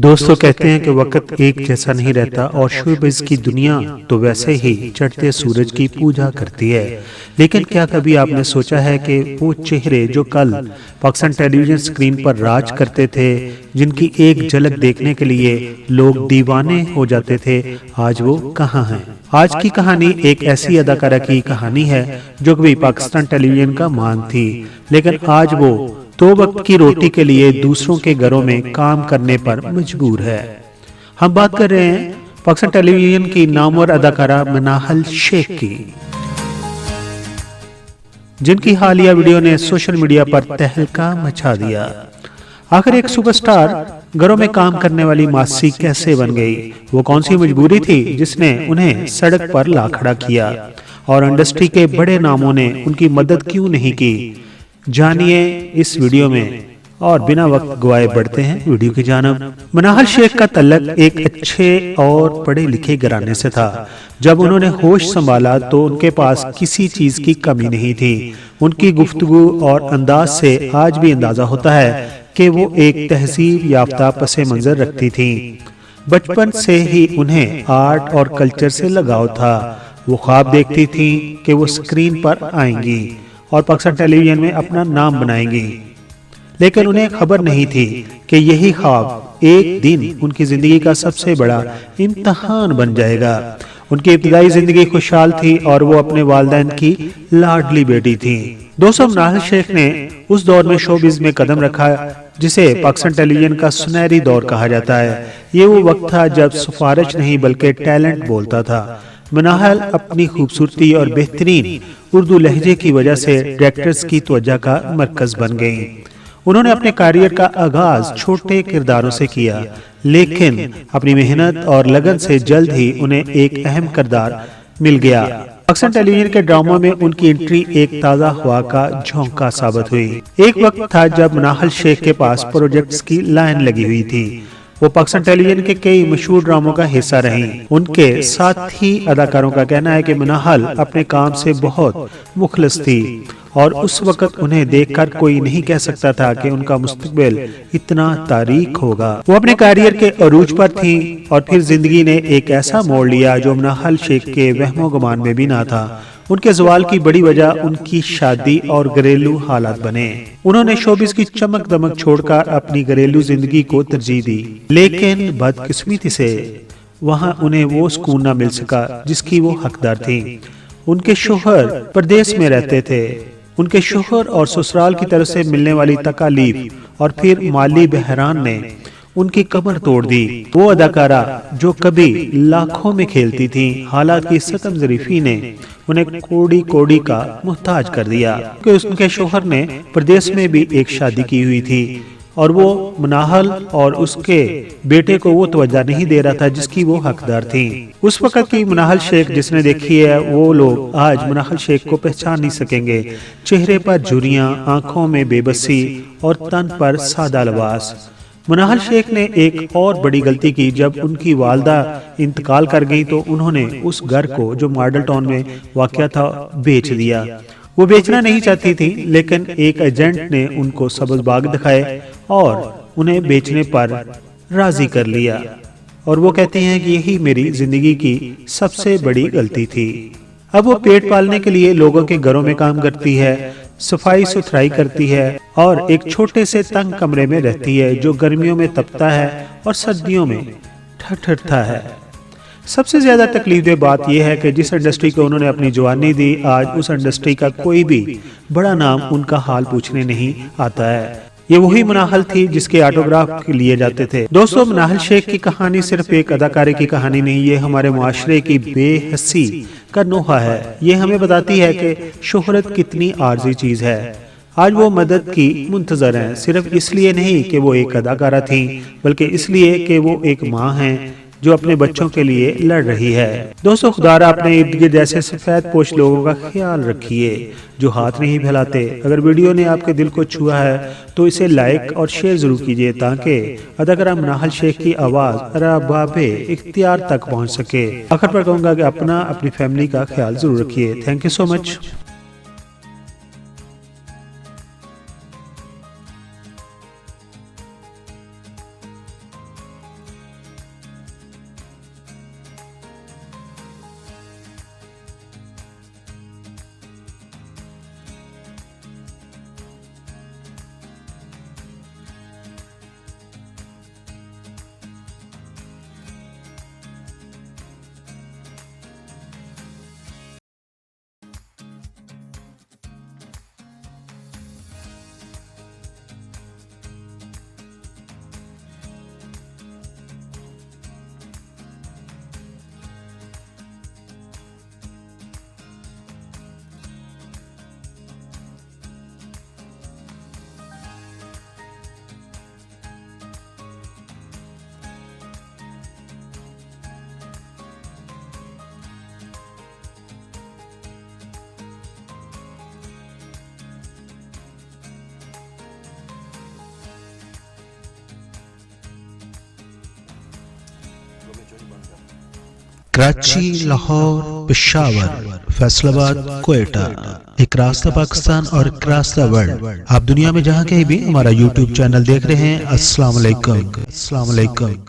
दोस्तों कहते हैं कि वक्त एक जैसा नहीं रहता और शोबिज़ की दुनिया तो वैसे ही चढ़ते सूरज की पूजा करती है। लेकिन क्या कभी आपने सोचा है कि वो चेहरे जो कल पाकिस्तान टेलीविजन स्क्रीन पर राज करते थे, जिनकी एक झलक देखने के लिए लोग दीवाने हो जाते थे, आज वो कहाँ हैं? आज की कहानी एक ऐसी अदाकारा की कहानी है जो कभी पाकिस्तान टेलीविजन का मान थी, लेकिन आज वो दो वक्त की रोटी के लिए दूसरों के घरों में काम करने पर मजबूर है। हम बात कर रहे हैं पाकिस्तान टेलीविजन की नामवर अदाकारा मनाहल शेख की, जिनकी हालिया वीडियो ने सोशल मीडिया पर तहलका मचा दिया। आखिर एक सुपरस्टार घरों में काम करने वाली मासी कैसे बन गई? वो कौन सी मजबूरी थी जिसने उन्हें सड़क पर ला खड़ा किया? और इंडस्ट्री के बड़े नामों ने उनकी मदद क्यों नहीं की? जानिए इस वीडियो में। और बिना वक्त गवाए बढ़ते हैं वीडियो की जानब। मनाहल शेख का तल्लक एक अच्छे और पढ़े लिखे घराने से था। जब उन्होंने होश संभाला तो उनके पास किसी चीज की कमी नहीं थी। उनकी गुफ्तगू और अंदाज से आज भी अंदाजा होता है कि वो एक तहजीब याफ्ता पसे मंजर रखती थी। बचपन से ही उन्हें आर्ट और कल्चर से लगाव था। वो ख्वाब देखती थी कि वो स्क्रीन पर आएंगी और पाकिस्तान टेलीविजन में अपना नाम बनाएंगी, लेकिन उन्हें खबर नहीं थी कि यही ख्वाब एक दिन उनकी जिंदगी का सबसे बड़ा इम्तहान बन जाएगा। उनकी इब्तिदाई जिंदगी खुशहाल थी और वो अपने वालिदैन की लाडली बेटी थी। दोस्तों, मनाहल शेख ने उस दौर में शोबिज़ में कदम रखा जिसे पाकिस्तान टेलीविजन का सुनहरी दौर कहा जाता है। ये वो वक्त था जब सिफारिश नहीं बल्कि टैलेंट बोलता था। मनाहल अपनी खूबसूरती और बेहतरीन उर्दू लहजे की वजह से डायरेक्टर्स की तवज्जो का मरकज बन गईं। उन्होंने अपने करियर का आगाज छोटे किरदारों से किया, लेकिन अपनी मेहनत और लगन से जल्द ही उन्हें एक अहम किरदार मिल गया। पाकिस्तान टेलीविजन के ड्रामा में उनकी एंट्री एक ताज़ा हवा का झोंका साबित हुई। एक वक्त था जब मनाहल शेख के पास प्रोजेक्ट्स की लाइन लगी हुई थी। वो पाकिस्तान टेलीविजन के कई मशहूर ड्रामों का हिस्सा रहीं। उनके साथ ही अदाकारों का कहना है कि मनाहल अपने काम से बहुत मुखलिस थी और उस वक्त उन्हें देखकर कोई नहीं कह सकता था कि उनका मुस्तकबिल इतना तारीक होगा। वो अपने करियर के अरूज पर थी और फिर जिंदगी ने एक ऐसा मोड़ लिया जो मनाहल शेख के वहमो गुमान में भी ना था। उनके ज़वाल की बड़ी वजह उनकी शादी और घरेलू हालात बने। उन्होंने शोबिज़ की चमक दमक छोड़कर अपनी घरेलू जिंदगी को तरजीह दी, लेकिन बदकिस्मती से वहां उन्हें वो सुकून न मिल सका जिसकी वो हकदार थी। उनके शोहर परदेश में रहते थे। उनके शोहर और ससुराल की तरफ से मिलने वाली तकालीफ और फिर माली बहरान ने उनकी कमर तोड़ दी। वो अदाकारा जो कभी लाखों में खेलती थी, हालात की सतम ज़रीफी ने उन्हें कोड़ी कोड़ी का मुहताज कर दिया। क्योंकि उनके शोहर ने प्रदेश में भी एक शादी की हुई थी और वो मनाहल और उसके बेटे को वो तवज्जो नहीं दे रहा था जिसकी वो हकदार थी। उस वक्त की मनाहल शेख जिसने देखी है, वो लोग आज मनाहल शेख को पहचान नहीं सकेंगे। चेहरे पर झुर्रियां, आंखों में बेबसी और तन पर सादा लिबास। मनाहल शेख ने एक और बड़ी गलती की। जब उनकी वालदा इंतकाल कर गई तो उन्होंने उस घर को जो मॉडल टाउन में वाक़या था बेच दिया। वो बेचना नहीं चाहती थी, लेकिन एक एजेंट ने उनको सब्ज़ बाग दिखाए और उन्हें बेचने पर राजी कर लिया। और वो कहते हैं कि यही मेरी जिंदगी की सबसे बड़ी गलती थी। अब वो पेट पालने के लिए लोगों के घरों में काम करती है, सफाई सुथराई करती है और एक छोटे से तंग कमरे में रहती है जो गर्मियों में तपता है और सर्दियों में ठठरता है। सबसे ज्यादा तकलीफदेह बात यह है कि जिस इंडस्ट्री को उन्होंने अपनी जवानी दी, आज उस इंडस्ट्री का कोई भी बड़ा नाम उनका हाल पूछने नहीं आता है। ये वही मनाहल थी जिसके ऑटोग्राफ लिए जाते थे। दोस्तों, मनाहल शेख की कहानी सिर्फ एक अदाकारी की कहानी नहीं, ये हमारे मुआशरे की बेहसी का नोहा है। ये हमें बताती है कि शोहरत कितनी आर्जी चीज है। आज वो मदद की मुंतजर हैं, सिर्फ इसलिए नहीं कि वो एक अदाकारा थी, बल्कि इसलिए कि वो एक माँ हैं जो अपने बच्चों के लिए लड़ रही है। दोस्तों, खुदारा अपने इर्द गिर्द ऐसे सफेद पोश लोगों का ख्याल रखिए जो हाथ नहीं फैलाते। अगर वीडियो ने आपके दिल को छुआ है तो इसे लाइक और शेयर जरूर कीजिए ताकि अदाकारा मनाहल शेख की आवाज अरबाबे इख्तियार तक पहुंच सके। आखिर पर कहूंगा कि अपनी फैमिली का ख्याल जरूर रखिए। Thank you so much. Karachi, Lahore, Peshawar, Faisal آباد، کوئٹہ، ایک راستہ پاکستان اور ایک راستہ ورلڈ۔ آپ دنیا میں جہاں کہیں بھی ہمارا یوٹیوب چینل دیکھ رہے ہیں، السلام علیکم۔